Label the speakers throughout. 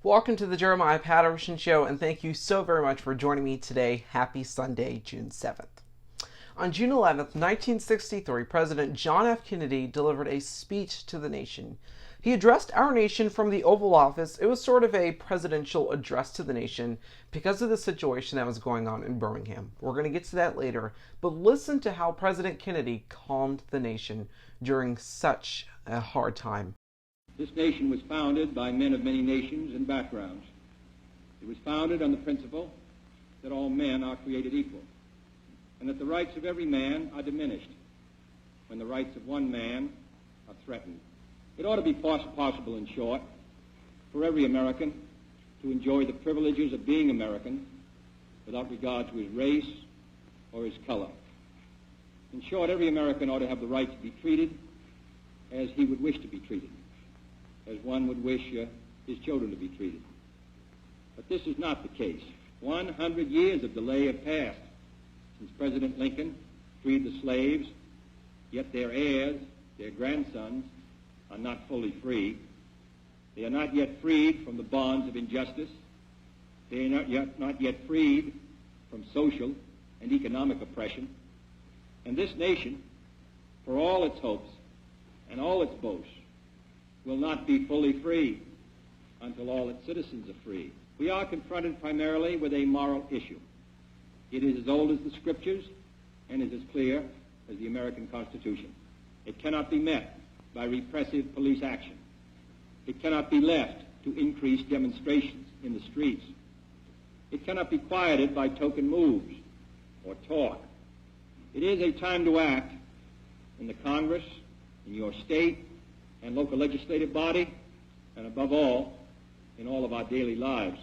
Speaker 1: Welcome to the Jeremiah Patterson Show, and thank you so very much for joining me today. Happy Sunday, June 7th. On June 11th, 1963, President John F. Kennedy delivered a speech to the nation. He addressed our nation from the Oval Office. It was sort of a presidential address to the nation because of the situation that was going on in Birmingham. We're going to get to that later, but listen to how President Kennedy calmed the nation during such a hard time.
Speaker 2: This nation was founded by men of many nations and backgrounds. It was founded on the principle that all men are created equal, and that the rights of every man are diminished when the rights of one man are threatened. It ought to be possible, in short, for every American to enjoy the privileges of being American without regard to his race or his color. In short, every American ought to have the right to be treated as he would wish to be treated, as one would wish his children to be treated. But this is not the case. 100 years of delay have passed since President Lincoln freed the slaves, yet their heirs, their grandsons, are not fully free. They are not yet freed from the bonds of injustice. They are not yet freed from social and economic oppression. And this nation, for all its hopes and all its boasts, will not be fully free until all its citizens are free. We are confronted primarily with a moral issue. It is as old as the Scriptures and is as clear as the American Constitution. It cannot be met by repressive police action. It cannot be left to increase demonstrations in the streets. It cannot be quieted by token moves or talk. It is a time to act in the Congress, in your state and local legislative body, and above all, in all of our daily lives.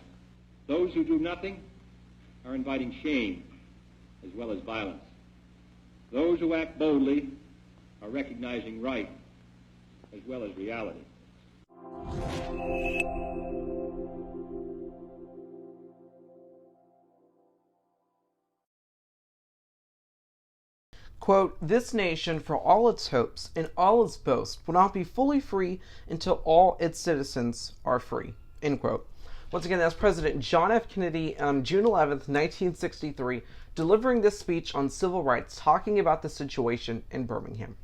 Speaker 2: Those who do nothing are inviting shame as well as violence. Those who act boldly are recognizing right as well as reality.
Speaker 1: Quote, "This nation, for all its hopes and all its boasts, will not be fully free until all its citizens are free." End quote. Once again, that's President John F. Kennedy on June 11th, 1963, delivering this speech on civil rights, talking about the situation in Birmingham.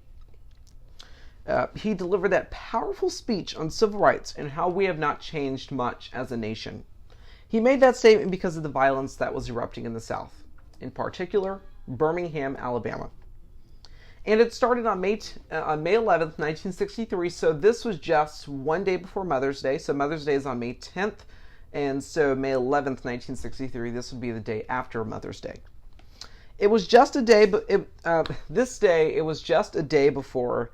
Speaker 1: He delivered that powerful speech on civil rights and how we have not changed much as a nation. He made that statement because of the violence that was erupting in the South, in particular, Birmingham, Alabama. And it started on May 11th, 1963, so this was just one day before Mother's Day. So Mother's Day is on May 10th, and so May 11th, 1963, this would be the day after Mother's Day. It was just a day, but this day, it was just a day before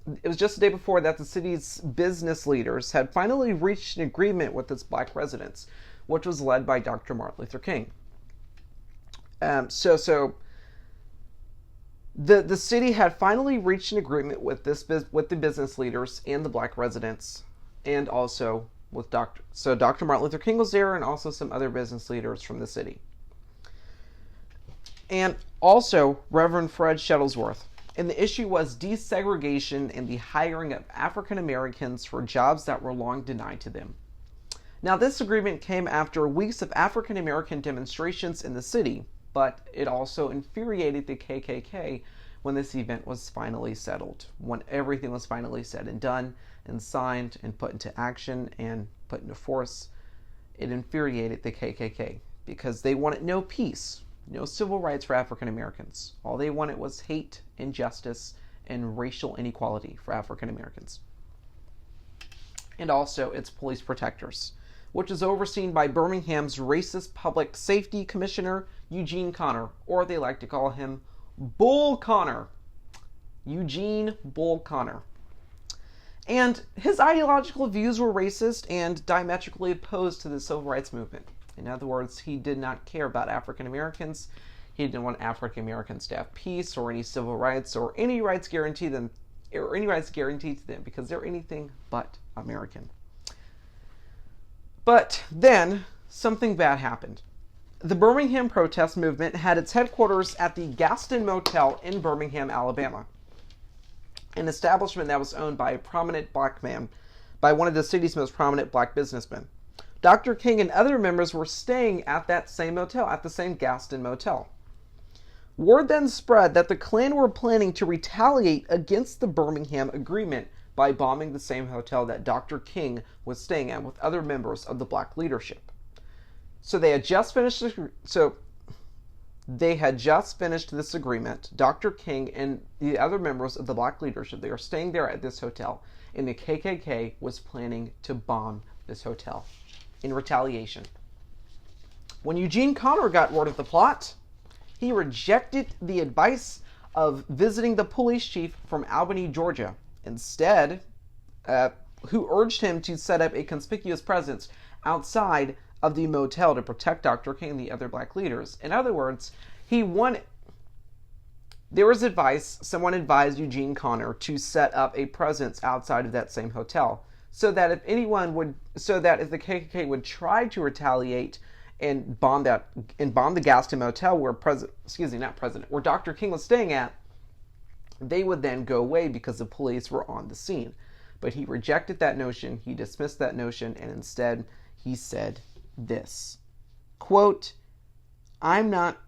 Speaker 1: that the city's business leaders had finally reached an agreement with its black residents, which was led by Dr. Martin Luther King. The city had finally reached an agreement with the business leaders and the black residents, and also with Dr. Martin Luther King was there, and also some other business leaders from the city, and also Reverend Fred Shuttlesworth. And the issue was desegregation and the hiring of African Americans for jobs that were long denied to them. Now, this agreement came after weeks of African American demonstrations in the city, but it also infuriated the KKK when this event was finally settled, when everything was finally said and done and signed and put into action and put into force. It infuriated the KKK because they wanted no peace, no civil rights for African Americans. All they wanted was hate, injustice, and racial inequality for African Americans. And also its police protectors, which is overseen by Birmingham's racist public safety commissioner, Eugene Connor, or they like to call him Bull Connor. Eugene Bull Connor. And his ideological views were racist and diametrically opposed to the civil rights movement. In other words, he did not care about African Americans. He didn't want African Americans to have peace or any civil rights or any rights guaranteed to them because they're anything but American. But then something bad happened. The Birmingham protest movement had its headquarters at the Gaston Motel in Birmingham, Alabama, an establishment that was owned by a prominent black man by one of the city's most prominent black businessmen. Dr. King and other members were staying at that same motel, at the same Gaston Motel. Word then spread that the Klan were planning to retaliate against the Birmingham Agreement by bombing the same hotel that Dr. King was staying at with other members of the black leadership. So they had just finished this agreement. Dr. King and the other members of the black leadership, they were staying there at this hotel, and the KKK was planning to bomb this hotel in retaliation. When Eugene Connor got word of the plot, he rejected the advice of visiting the police chief from Albany, Georgia, instead, who urged him to set up a conspicuous presence outside of the motel to protect Dr. King and the other black leaders. In other words, someone advised Eugene Connor to set up a presence outside of that same hotel, so that if the KKK would try to retaliate and bomb the Gaston Motel where Dr. King was staying at, they would then go away because the police were on the scene. But he rejected that notion, he dismissed that notion, and instead he said this, quote, "I'm not,"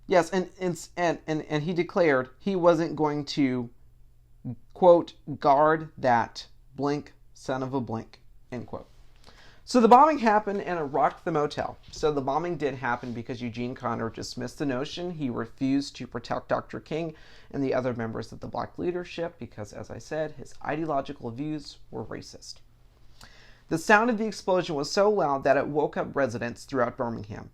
Speaker 1: yes, and he declared he wasn't going to, quote, "guard that blink son of a blink," end quote. So the bombing happened and it rocked the motel. So the bombing did happen because Eugene Connor dismissed the notion. He refused to protect Dr. King and the other members of the black leadership because, as I said, his ideological views were racist. The sound of the explosion was so loud that it woke up residents throughout Birmingham.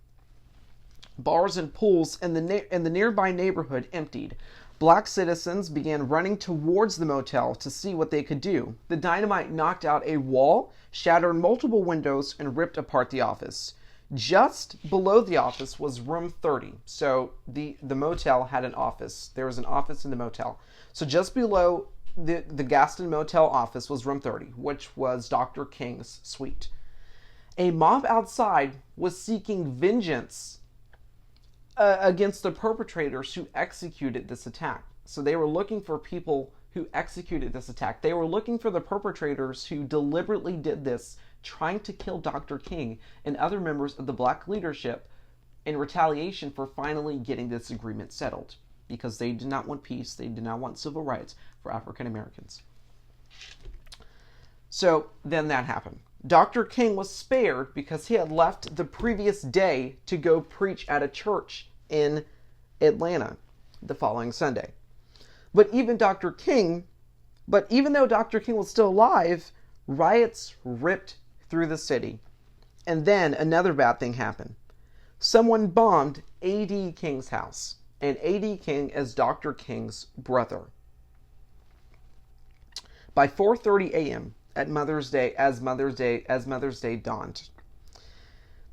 Speaker 1: Bars and pools in the nearby neighborhood emptied. Black citizens began running towards the motel to see what they could do. The dynamite knocked out a wall, shattered multiple windows, and ripped apart the office. Just below the office was room 30. So the motel had an office. There was an office in the motel. So just below the Gaston Motel office was room 30, which was Dr. King's suite. A mob outside was seeking vengeance against the perpetrators who executed this attack. So they were looking for people who executed this attack. They were looking for the perpetrators who deliberately did this, trying to kill Dr. King and other members of the black leadership in retaliation for finally getting this agreement settled, because they did not want peace, they did not want civil rights for African Americans. So then that happened. Dr. King was spared because he had left the previous day to go preach at a church in Atlanta the following Sunday. But even though Dr. King was still alive, riots ripped through the city. And then another bad thing happened. Someone bombed A.D. King's house. And A.D. King is Dr. King's brother. By 4:30 a.m. as Mother's Day dawned,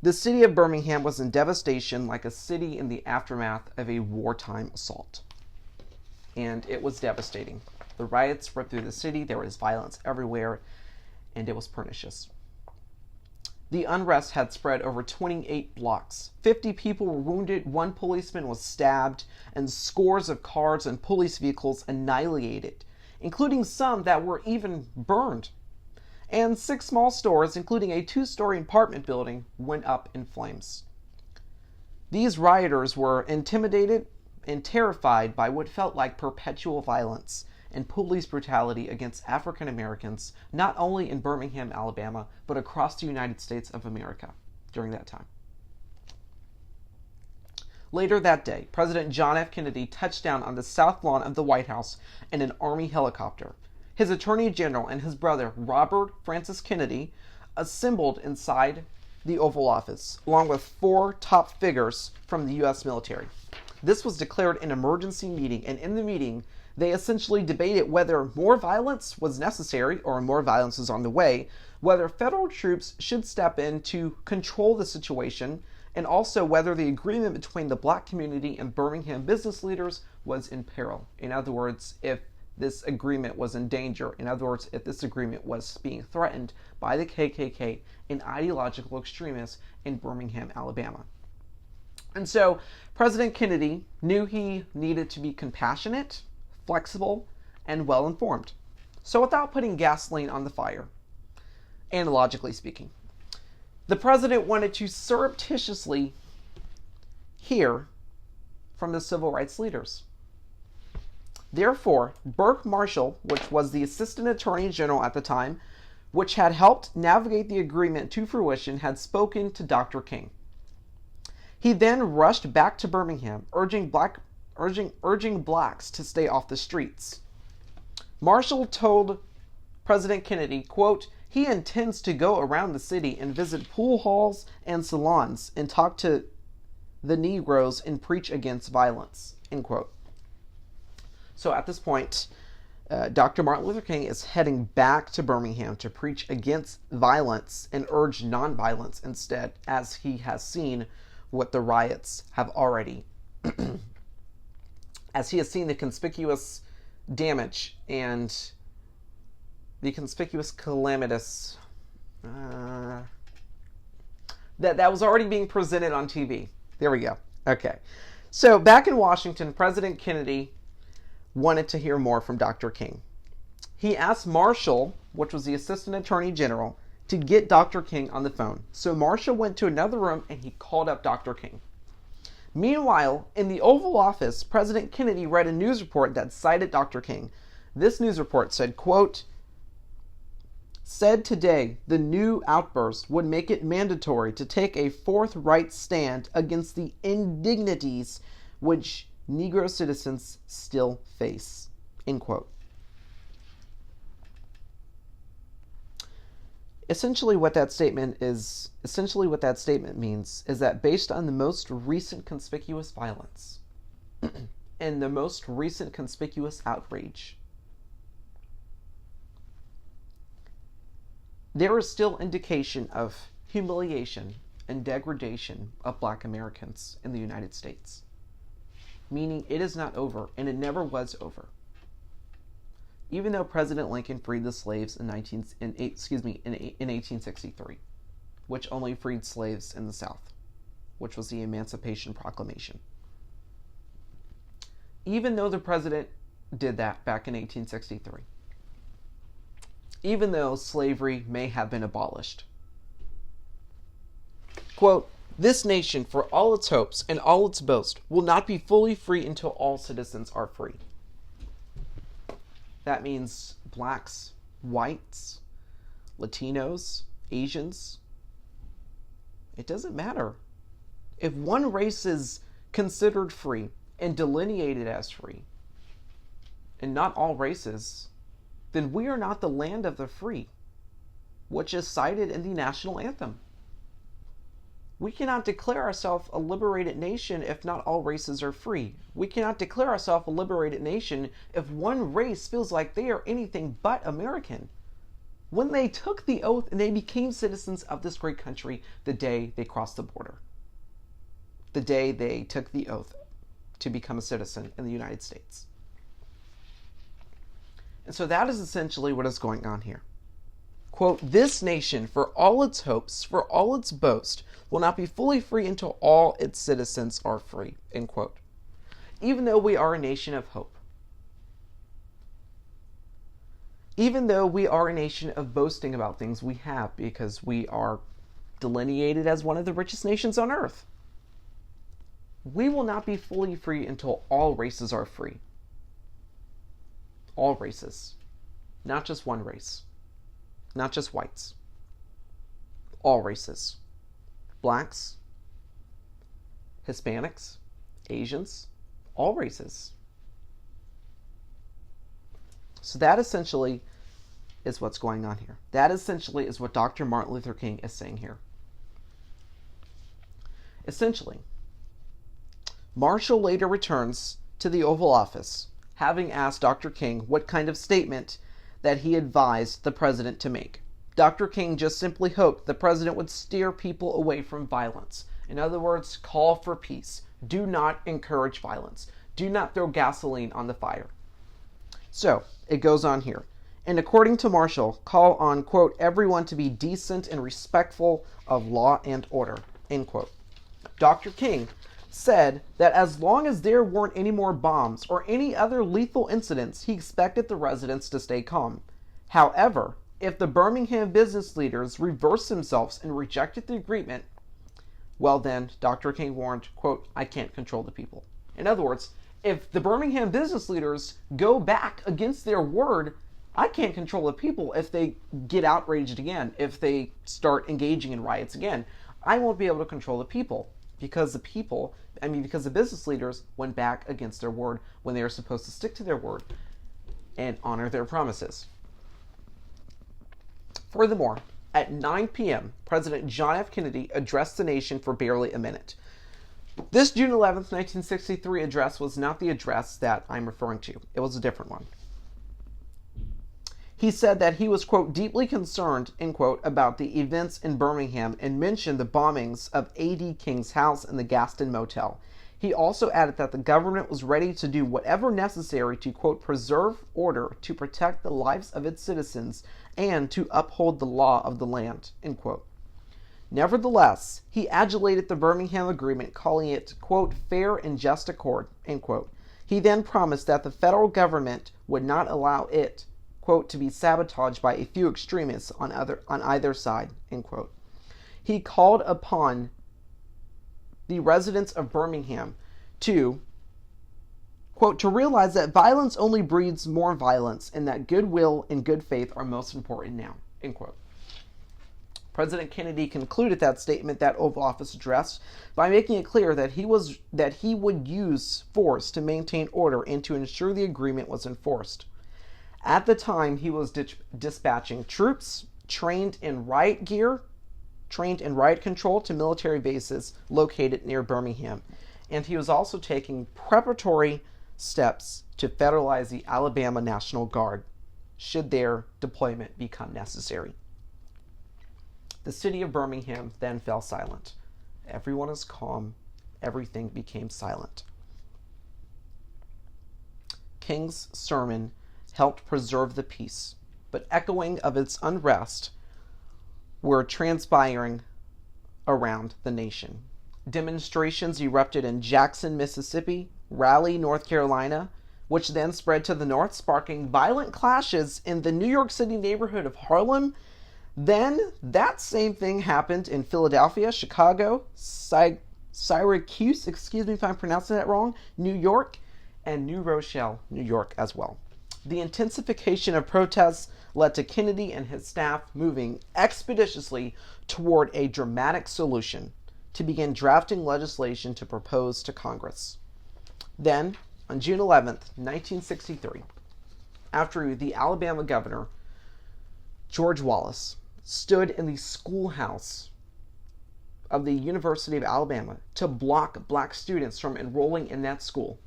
Speaker 1: the city of Birmingham was in devastation like a city in the aftermath of a wartime assault. And it was devastating. The riots ripped through the city, there was violence everywhere, and it was pernicious. The unrest had spread over 28 blocks. 50 people were wounded, one policeman was stabbed, and scores of cars and police vehicles annihilated, including some that were even burned. And 6 small stores, including a 2-story apartment building, went up in flames. These rioters were intimidated and terrified by what felt like perpetual violence and police brutality against African Americans, not only in Birmingham, Alabama, but across the United States of America during that time. Later that day, President John F. Kennedy touched down on the south lawn of the White House in an Army helicopter. His Attorney General and his brother, Robert Francis Kennedy, assembled inside the Oval Office, along with 4 top figures from the U.S. military. This was declared an emergency meeting, and in the meeting, they essentially debated whether more violence was necessary or more violence was on the way, whether federal troops should step in to control the situation, and also whether the agreement between the black community and Birmingham business leaders was in peril. In other words, if this agreement was in danger. In other words, if this agreement was being threatened by the KKK and ideological extremists in Birmingham, Alabama. And so President Kennedy knew he needed to be compassionate, flexible, and well-informed. So without putting gasoline on the fire, analogically speaking, the president wanted to surreptitiously hear from the civil rights leaders. Therefore, Burke Marshall, which was the assistant attorney general at the time, which had helped navigate the agreement to fruition, had spoken to Dr. King. He then rushed back to Birmingham, urging blacks to stay off the streets. Marshall told President Kennedy, quote, he intends to go around the city and visit pool halls and salons and talk to the Negroes and preach against violence, end quote. So at this point, Dr. Martin Luther King is heading back to Birmingham to preach against violence and urge nonviolence instead, as he has seen what the riots have already, as he has seen the conspicuous damage and the conspicuous calamitous that was already being presented on TV. There we go. Okay. So back in Washington, President Kennedy wanted to hear more from Dr. King. He asked Marshall, which was the assistant attorney general, to get Dr. King on the phone. So Marshall went to another room and he called up Dr. King. Meanwhile, in the Oval Office, President Kennedy read a news report that cited Dr. King. This news report said, quote, said today the new outburst would make it mandatory to take a forthright stand against the indignities which Negro citizens still face, end quote. Essentially what that statement means is that based on the most recent conspicuous violence and the most recent conspicuous outrage, there is still indication of humiliation and degradation of Black Americans in the United States. Meaning it is not over, and it never was over. Even though President Lincoln freed the slaves in 1863, which only freed slaves in the South, which was the Emancipation Proclamation. Even though the president did that back in 1863, even though slavery may have been abolished. Quote, this nation, for all its hopes and all its boast, will not be fully free until all citizens are free. That means blacks, whites, Latinos, Asians. It doesn't matter. If one race is considered free and delineated as free, and not all races, then we are not the land of the free, which is cited in the national anthem. We cannot declare ourselves a liberated nation if not all races are free. We cannot declare ourselves a liberated nation if one race feels like they are anything but American. When they took the oath and they became citizens of this great country the day they crossed the border, the day they took the oath to become a citizen in the United States. And so that is essentially what is going on here. Quote, this nation, for all its hopes, for all its boast, will not be fully free until all its citizens are free, end quote. Even though we are a nation of hope. Even though we are a nation of boasting about things we have because we are delineated as one of the richest nations on earth, we will not be fully free until all races are free. All races. Not just one race. Not just whites. All races. Blacks, Hispanics, Asians, all races. So that essentially is what's going on here. That essentially is what Dr. Martin Luther King is saying here. Essentially, Marshall later returns to the Oval Office, having asked Dr. King what kind of statement that he advised the president to make. Dr. King just simply hoped the president would steer people away from violence. In other words, call for peace. Do not encourage violence. Do not throw gasoline on the fire. So, it goes on here. And according to Marshall, call on, quote, everyone to be decent and respectful of law and order, end quote. Dr. King said that as long as there weren't any more bombs or any other lethal incidents, he expected the residents to stay calm. However, if the Birmingham business leaders reversed themselves and rejected the agreement, well then, Dr. King warned, quote, I can't control the people. In other words, if the Birmingham business leaders go back against their word, I can't control the people if they get outraged again, if they start engaging in riots again. I won't be able to control the people because because the business leaders went back against their word when they were supposed to stick to their word and honor their promises. Furthermore, at 9 p.m., President John F. Kennedy addressed the nation for barely a minute. This June 11th, 1963 address was not the address that I'm referring to. It was a different one. He said that he was, quote, deeply concerned, end quote, about the events in Birmingham and mentioned the bombings of A.D. King's house and the Gaston Motel. He also added that the government was ready to do whatever necessary to, quote, preserve order, to protect the lives of its citizens, and to uphold the law of the land, end quote. Nevertheless, he adulated the Birmingham Agreement, calling it, quote, fair and just accord, end quote. He then promised that the federal government would not allow it, quote, to be sabotaged by a few extremists on either side, end quote. He called upon the residents of Birmingham to, quote, to realize that violence only breeds more violence and that goodwill and good faith are most important now, end quote. President Kennedy concluded that statement, that Oval Office address, by making it clear that he would use force to maintain order and to ensure the agreement was enforced. At the time, he was dispatching troops trained in riot control to military bases located near Birmingham, and he was also taking preparatory steps to federalize the Alabama National Guard, should their deployment become necessary. The city of Birmingham then fell silent. Everyone is calm. Everything became silent. King's sermon helped preserve the peace, but echoing of its unrest were transpiring around the nation. Demonstrations erupted in Jackson, Mississippi, Raleigh, North Carolina, which then spread to the north, sparking violent clashes in the New York City neighborhood of Harlem. Then that same thing happened in Philadelphia, Chicago, Syracuse, excuse me if I'm pronouncing that wrong, New York, and New Rochelle, New York as well. The intensification of protests led to Kennedy and his staff moving expeditiously toward a dramatic solution to begin drafting legislation to propose to Congress. Then, on June 11th, 1963, after the Alabama governor, George Wallace, stood in the schoolhouse of the University of Alabama to block black students from enrolling in that school,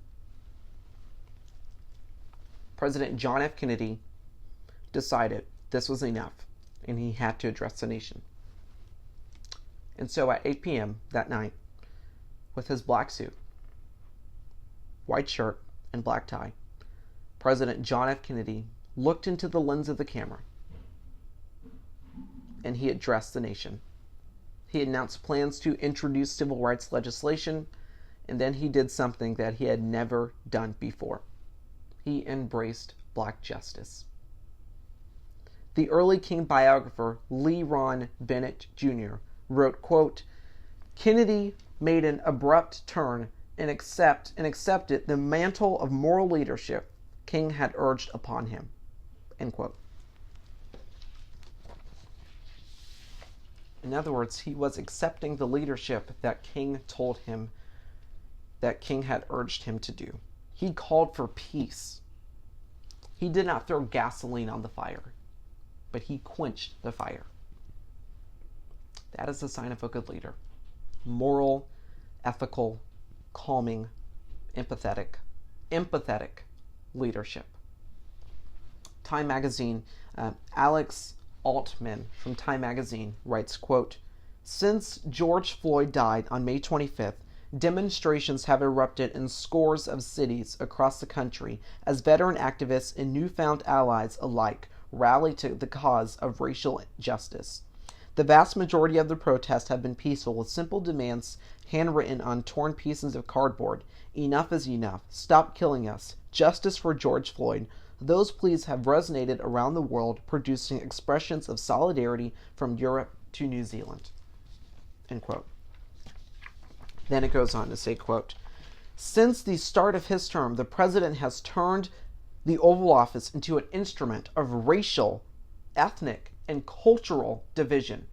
Speaker 1: President John F. Kennedy decided this was enough and he had to address the nation. And so at 8 p.m. that night, with his black suit, white shirt, and black tie, President John F. Kennedy looked into the lens of the camera and he addressed the nation. He announced plans to introduce civil rights legislation, and then he did something that he had never done before. He embraced black justice. The early King biographer Lee Ron Bennett Jr. wrote, quote, Kennedy made an abrupt turn and accepted the mantle of moral leadership King had urged upon him, end quote. In other words, he was accepting the leadership that King told him that King had urged him to do. He called for peace. He did not throw gasoline on the fire, but he quenched the fire. That is the sign of a good leader. Moral, ethical, calming, empathetic leadership. Time magazine, Alex Altman from Time magazine writes, quote, since George Floyd died on May 25th, demonstrations have erupted in scores of cities across the country as veteran activists and newfound allies alike rally to the cause of racial justice. The vast majority of the protests have been peaceful, with simple demands handwritten on torn pieces of cardboard. Enough is enough. Stop killing us. Justice for George Floyd. those pleas have resonated around the world, producing expressions of solidarity from Europe to New Zealand. End quote. Then it goes on to say, quote, since the start of his term, the president has turned the Oval Office into an instrument of racial, ethnic, and cultural division.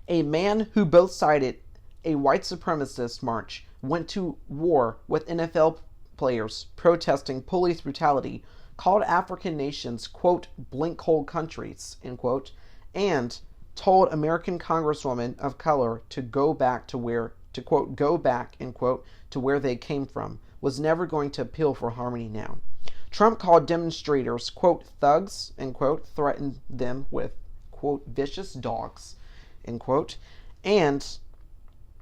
Speaker 1: A man who both sided a white supremacist march, went to war with NFL players protesting police brutality, called African nations, quote, blink hole countries, end quote, and told American Congresswomen of color to go back to where, to quote, go back, end quote, to where they came from, was never going to appeal for harmony now. Trump called demonstrators, quote, thugs, end quote, threatened them with, quote, vicious dogs, end quote, and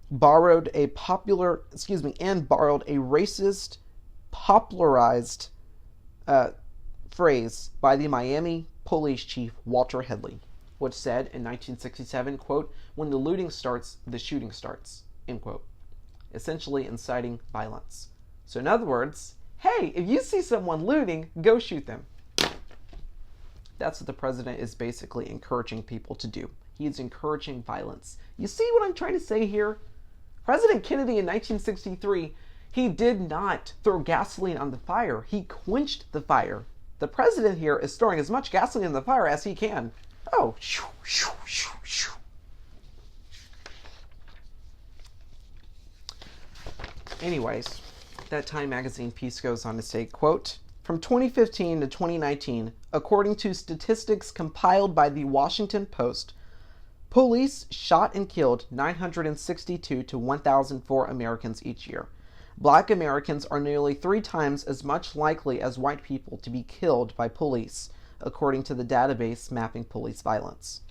Speaker 1: borrowed a racist, popularized phrase by the Miami police chief, Walter Headley, which said in 1967, quote, when the looting starts, the shooting starts, end quote, essentially inciting violence. So in other words, hey, if you see someone looting, go shoot them. That's what the president is basically encouraging people to do. He is encouraging violence. You see what I'm trying to say here? President Kennedy in 1963, he did not throw gasoline on the fire. He quenched the fire. The president here is throwing as much gasoline on the fire as he can. Oh, shoo, shoo, shoo, shoo. Anyways, that Time magazine piece goes on to say, quote, from 2015 to 2019, according to statistics compiled by the Washington Post, police shot and killed 962 to 1,004 Americans each year. Black Americans are nearly 3 times as much likely as white people to be killed by police, according to the database mapping police violence.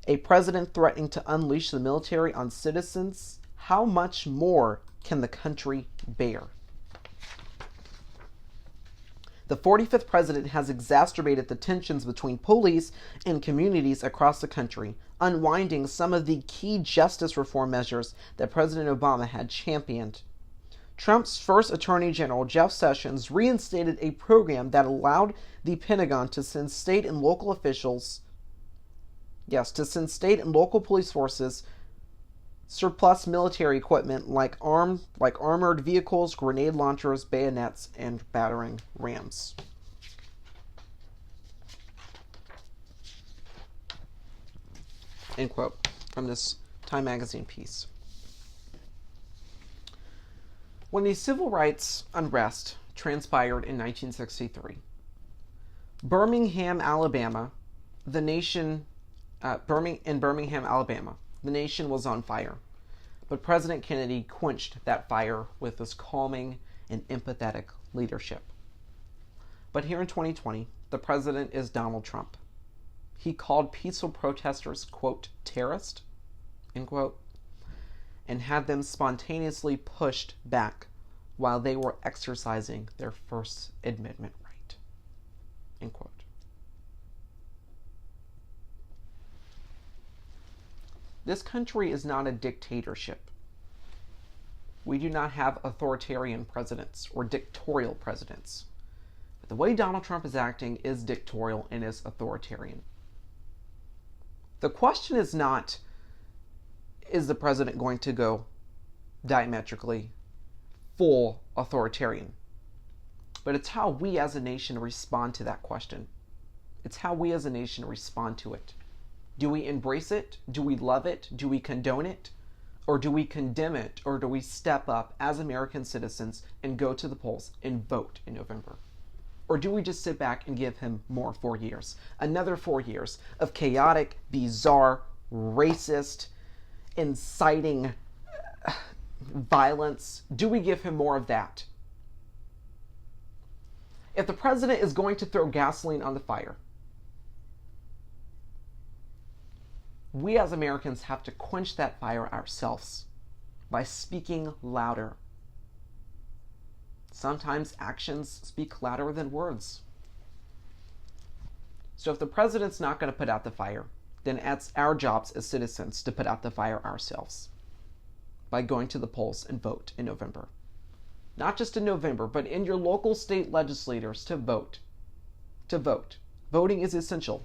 Speaker 1: A president threatening to unleash the military on citizens? How much more can the country bear? The 45th president has exacerbated the tensions between police and communities across the country, unwinding some of the key justice reform measures that President Obama had championed. Trump's first Attorney General, Jeff Sessions, reinstated a program that allowed the Pentagon to send state and local police forces surplus military equipment like armored vehicles, grenade launchers, bayonets, and battering rams. End quote from this Time magazine piece. When the civil rights unrest transpired in 1963, Birmingham, Alabama, the nation was on fire, but President Kennedy quenched that fire with his calming and empathetic leadership. But here in 2020, the president is Donald Trump. He called peaceful protesters, quote, terrorist, end quote, and had them spontaneously pushed back while they were exercising their First Amendment right, end quote. This country is not a dictatorship. We do not have authoritarian presidents or dictatorial presidents. But the way Donald Trump is acting is dictatorial and is authoritarian. The question is not, is the president going to go diametrically full authoritarian? But it's how we as a nation respond to that question. It's how we as a nation respond to it. Do we embrace it? Do we love it? Do we condone it? Or do we condemn it? Or do we step up as American citizens and go to the polls and vote in November? Or do we just sit back and give him more 4 years? Another 4 years of chaotic, bizarre, racist, inciting violence? Do we give him more of that? If the president is going to throw gasoline on the fire, we as Americans have to quench that fire ourselves by speaking louder. Sometimes actions speak louder than words. So if the president's not going to put out the fire, then it's our jobs as citizens to put out the fire ourselves by going to the polls and vote in November. not just in November, but in your local state legislators to vote. To vote. Voting is essential.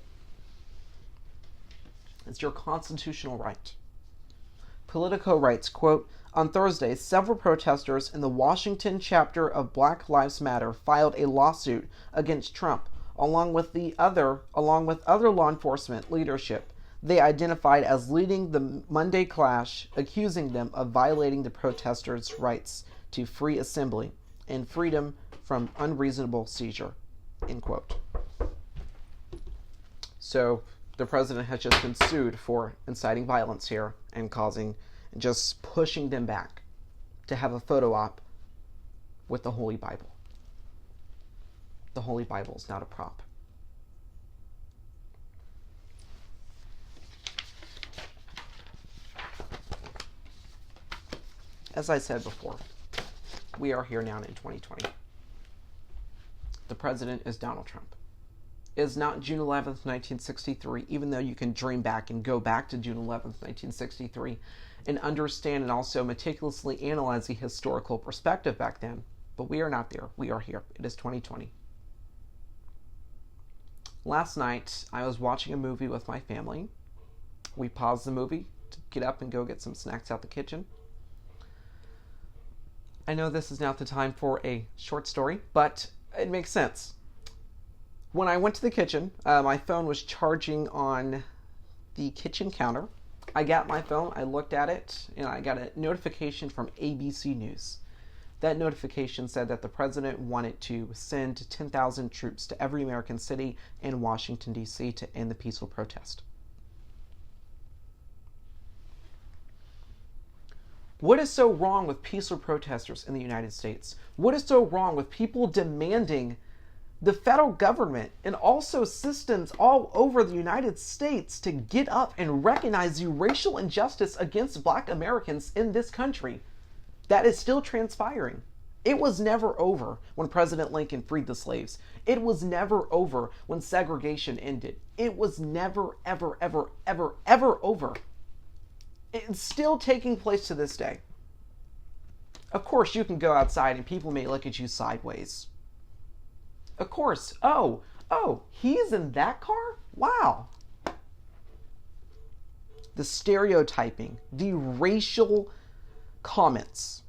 Speaker 1: It's your constitutional right. Politico writes, quote, on Thursday, several protesters in the Washington chapter of Black Lives Matter filed a lawsuit against Trump, along with other law enforcement leadership they identified as leading the Monday clash, accusing them of violating the protesters' rights to free assembly and freedom from unreasonable seizure, end quote. So the president has just been sued for inciting violence here and just pushing them back to have a photo op with the Holy Bible. The Holy Bible is not a prop. As I said before, we are here now in 2020. The president is Donald Trump. It is not June 11th, 1963, even though you can dream back and go back to June 11th, 1963, and understand and also meticulously analyze the historical perspective back then. But we are not there. We are here. It is 2020. Last night, I was watching a movie with my family. We paused the movie to get up and go get some snacks out the kitchen. I know this is not the time for a short story, but it makes sense. When I went to the kitchen, my phone was charging on the kitchen counter. I got my phone, I looked at it, and I got a notification from ABC News. That notification said that the president wanted to send 10,000 troops to every American city in Washington, D.C. to end the peaceful protest. What is so wrong with peaceful protesters in the United States? What is so wrong with people demanding the federal government and also systems all over the United States to get up and recognize the racial injustice against Black Americans in this country that is still transpiring? It was never over when President Lincoln freed the slaves. It was never over when segregation ended. It was never, ever, ever, ever, ever over. It's still taking place to this day. Of course, you can go outside and people may look at you sideways. Of course. Oh, he's in that car? Wow. The stereotyping, the racial comments.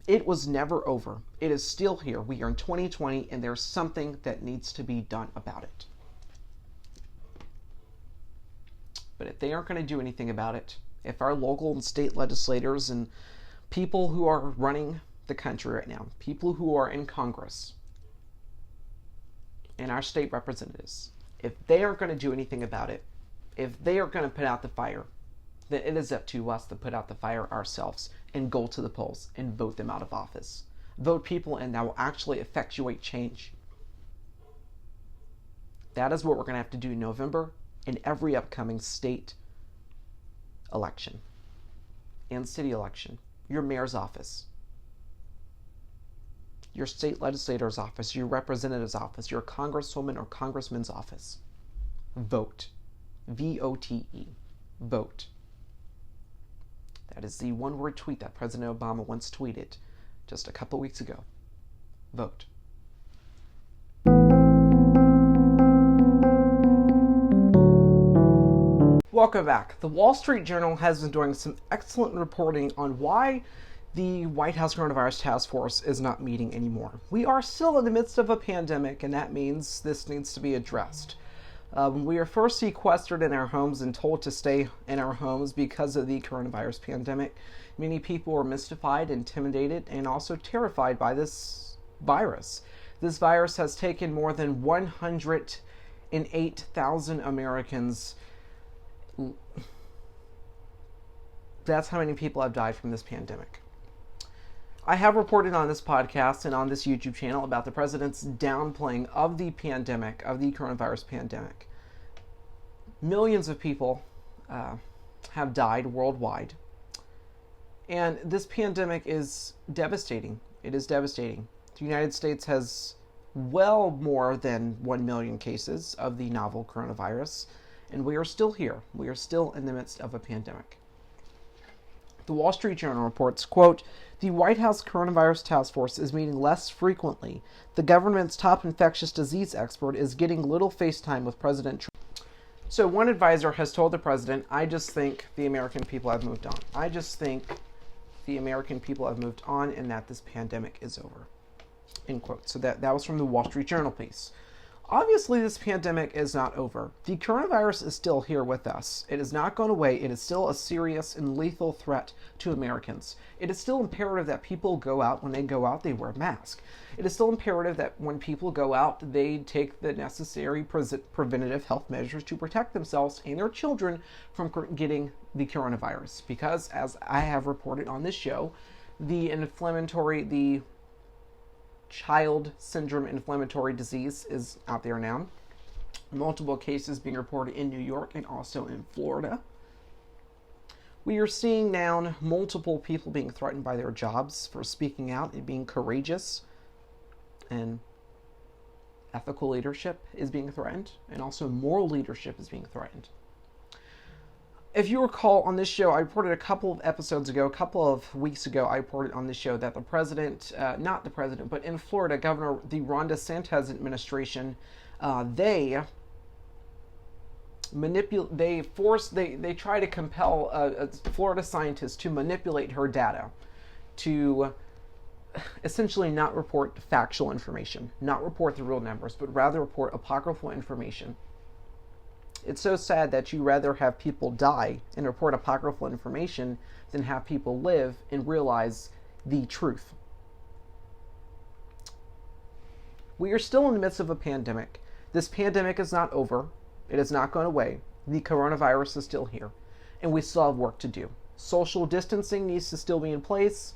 Speaker 1: It was never over. It is still here. We are in 2020 and there's something that needs to be done about it. But if they aren't going to do anything about it, if our local and state legislators and people who are running the country right now, people who are in Congress and our state representatives, if they aren't going to do anything about it, if they are going to put out the fire, then it is up to us to put out the fire ourselves and go to the polls and vote them out of office. Vote people in that will actually effectuate change. That is what we're going to have to do in November and every upcoming state election and city election, your mayor's office, your state legislator's office, your representative's office, your congresswoman or congressman's office. Vote. V-O-T-E. Vote. That is the one-word tweet that President Obama once tweeted just a couple weeks ago. Vote. Welcome back. The Wall Street Journal has been doing some excellent reporting on why the White House Coronavirus Task Force is not meeting anymore. We are still in the midst of a pandemic, and that means this needs to be addressed. We are first sequestered in our homes and told to stay in our homes because of the coronavirus pandemic. Many people were mystified, intimidated, and also terrified by this virus. This virus has taken more than 108,000 Americans. That's how many people have died from this pandemic. I have reported on this podcast and on this YouTube channel about the president's downplaying of the pandemic, of the coronavirus pandemic. Millions of people have died worldwide. And this pandemic is devastating. It is devastating. The United States has well more than 1 million cases of the novel coronavirus, and we are still here. We are still in the midst of a pandemic. The Wall Street Journal reports, quote, the White House Coronavirus Task Force is meeting less frequently. The government's top infectious disease expert is getting little face time with President Trump. So one advisor has told the president, I just think the American people have moved on. I just think the American people have moved on and that this pandemic is over. End quote. So that was from the Wall Street Journal piece. Obviously, this pandemic is not over. The coronavirus is still here with us. It has not gone away. It is still a serious and lethal threat to Americans. It is still imperative that people go out. When they go out, they wear a mask. It is still imperative that when people go out, they take the necessary preventative health measures to protect themselves and their children from getting the coronavirus. Because, as I have reported on this show, the child syndrome inflammatory disease is out there now. Multiple cases being reported in New York and also in Florida. We are seeing now multiple people being threatened by their jobs for speaking out and being courageous, and ethical leadership is being threatened, and also moral leadership is being threatened. If you recall on this show, I reported a couple of weeks ago, I reported on this show that the president, not the president, but in Florida, the Ron DeSantis administration, they try to compel a Florida scientist to manipulate her data to essentially not report factual information, not report the real numbers, but rather report apocryphal information. It's so sad that you rather have people die and report apocryphal information than have people live and realize the truth. We are still in the midst of a pandemic. This pandemic is not over. It has not gone away. The coronavirus is still here, and we still have work to do. Social distancing needs to still be in place.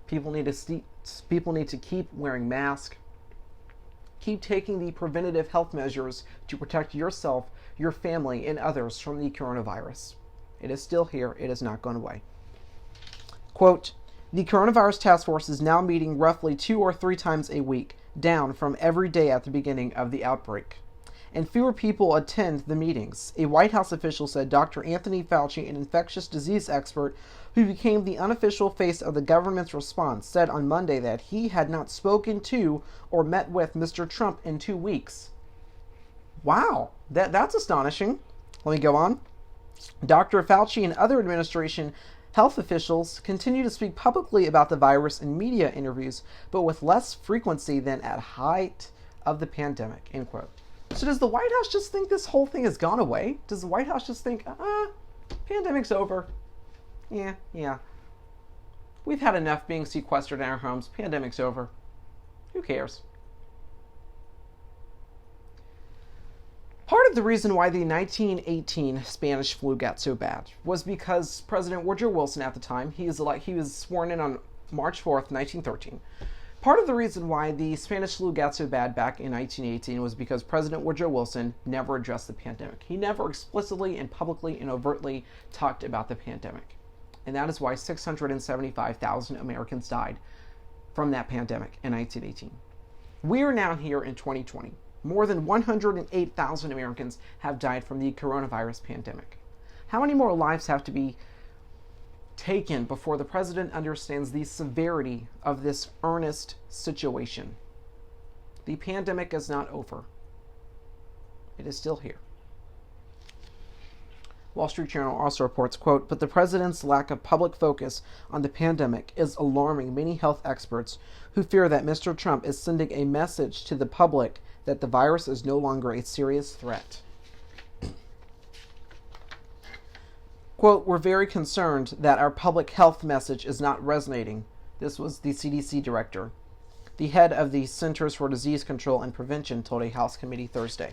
Speaker 1: People need to keep wearing masks. Keep taking the preventative health measures to protect yourself, your family, and others from the coronavirus. It is still here. It has not gone away. Quote, the Coronavirus Task Force is now meeting roughly 2 or 3 times a week, down from every day at the beginning of the outbreak. And fewer people attend the meetings. A White House official said Dr. Anthony Fauci, an infectious disease expert who became the unofficial face of the government's response, said on Monday that he had not spoken to or met with Mr. Trump in 2 weeks. Wow, that's astonishing. Let me go on. Dr. Fauci and other administration health officials continue to speak publicly about the virus in media interviews, but with less frequency than at height of the pandemic, end quote. So does the White House just think this whole thing has gone away? Does the White House just think, pandemic's over? Yeah. We've had enough being sequestered in our homes. Pandemic's over. Who cares? Part of the reason why the 1918 Spanish flu got so bad was because President Woodrow Wilson at the time, he was sworn in on March 4th, 1913. Part of the reason why the Spanish flu got so bad back in 1918 was because President Woodrow Wilson never addressed the pandemic. He never explicitly and publicly and overtly talked about the pandemic. And that is why 675,000 Americans died from that pandemic in 1918. We are now here in 2020. More than 108,000 Americans have died from the coronavirus pandemic. How many more lives have to be taken before the president understands the severity of this earnest situation? The pandemic is not over. It is still here. Wall Street Journal also reports, quote, but the president's lack of public focus on the pandemic is alarming many health experts who fear that Mr. Trump is sending a message to the public that the virus is no longer a serious threat. Quote, we're very concerned that our public health message is not resonating. This was the CDC director. The head of the Centers for Disease Control and Prevention told a House committee Thursday.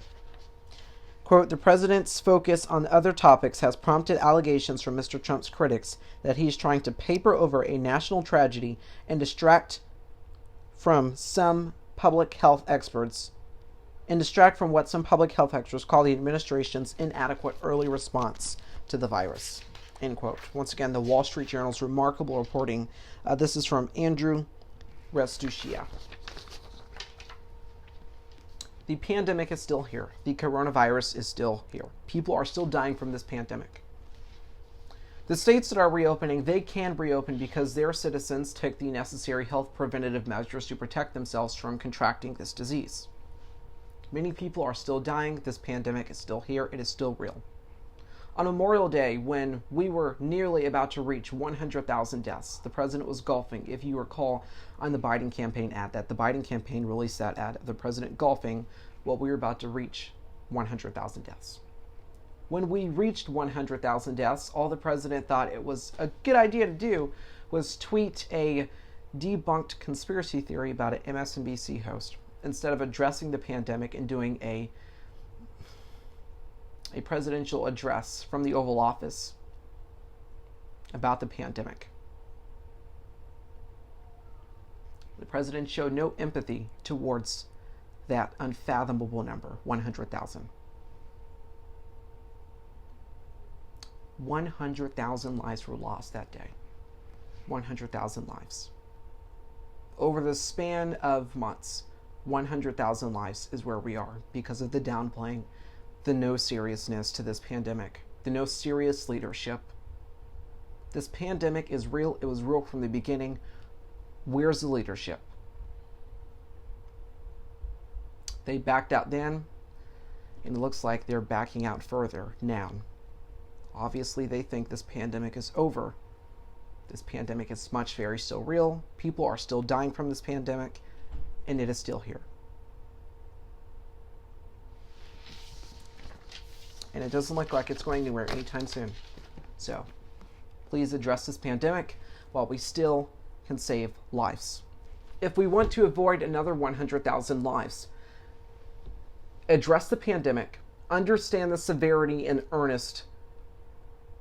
Speaker 1: Quote, the president's focus on other topics has prompted allegations from Mr. Trump's critics that he is trying to paper over a national tragedy and distract from what some public health experts call the administration's inadequate early response to the virus, end quote. Once again, the Wall Street Journal's remarkable reporting. This is from Andrew Restuccia. The pandemic is still here. The coronavirus is still here. People are still dying from this pandemic. The states that are reopening, they can reopen because their citizens took the necessary health preventative measures to protect themselves from contracting this disease. Many people are still dying. This pandemic is still here. It is still real. On Memorial Day, when we were nearly about to reach 100,000 deaths, the president was golfing. If you recall on the Biden campaign ad, that the Biden campaign released that ad, the president golfing, well, we were about to reach 100,000 deaths. When we reached 100,000 deaths, all the president thought it was a good idea to do was tweet a debunked conspiracy theory about an MSNBC host instead of addressing the pandemic and doing a presidential address from the Oval Office about the pandemic. The president showed no empathy towards that unfathomable number, 100,000. 100,000 lives were lost that day. 100,000 lives. Over the span of months, 100,000 lives is where we are because of the downplaying, the no seriousness to this pandemic, the no serious leadership. This pandemic is real. It was real from the beginning. Where's the leadership? They backed out then, and it looks like they're backing out further now. Obviously, they think this pandemic is over. This pandemic is very still real. People are still dying from this pandemic, and it is still here. And it doesn't look like it's going anywhere anytime soon. So, please address this pandemic while we still can save lives. If we want to avoid another 100,000 lives, address the pandemic, understand the severity and earnest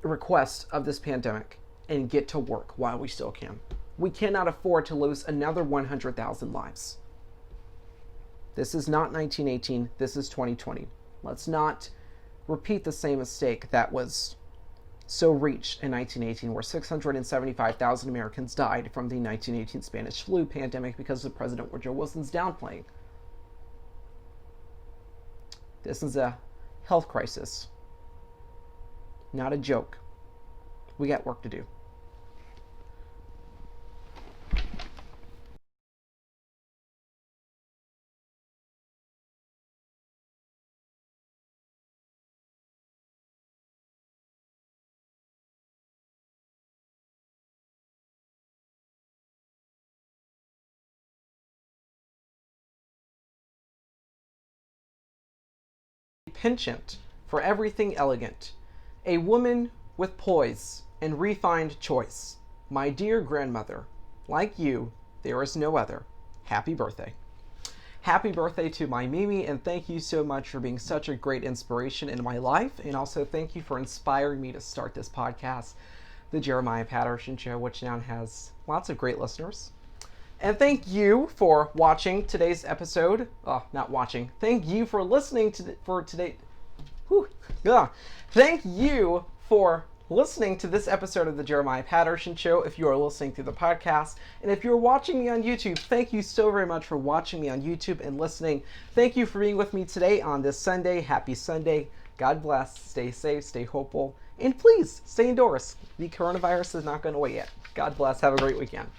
Speaker 1: request of this pandemic, and get to work while we still can. We cannot afford to lose another 100,000 lives. This is not 1918. This is 2020. Let's not repeat the same mistake that was so reached in 1918, where 675,000 Americans died from the 1918 Spanish flu pandemic because of President Woodrow Wilson's downplaying. This is a health crisis, not a joke. We got work to do. Penchant for everything elegant, a woman with poise and refined choice. My dear grandmother, like you, there is no other. Happy birthday. Happy birthday to my Mimi, and thank you so much for being such a great inspiration in my life, and also thank you for inspiring me to start this podcast, The Jeremiah Patterson Show, which now has lots of great listeners. And thank you for watching today's episode. Not watching. Thank you for listening for today. Thank you for listening to this episode of the Jeremiah Patterson Show if you are listening through the podcast. And if you're watching me on YouTube, thank you so very much for watching me on YouTube and listening. Thank you for being with me today on this Sunday. Happy Sunday. God bless. Stay safe. Stay hopeful. And please stay indoors. The coronavirus is not going away yet. God bless. Have a great weekend.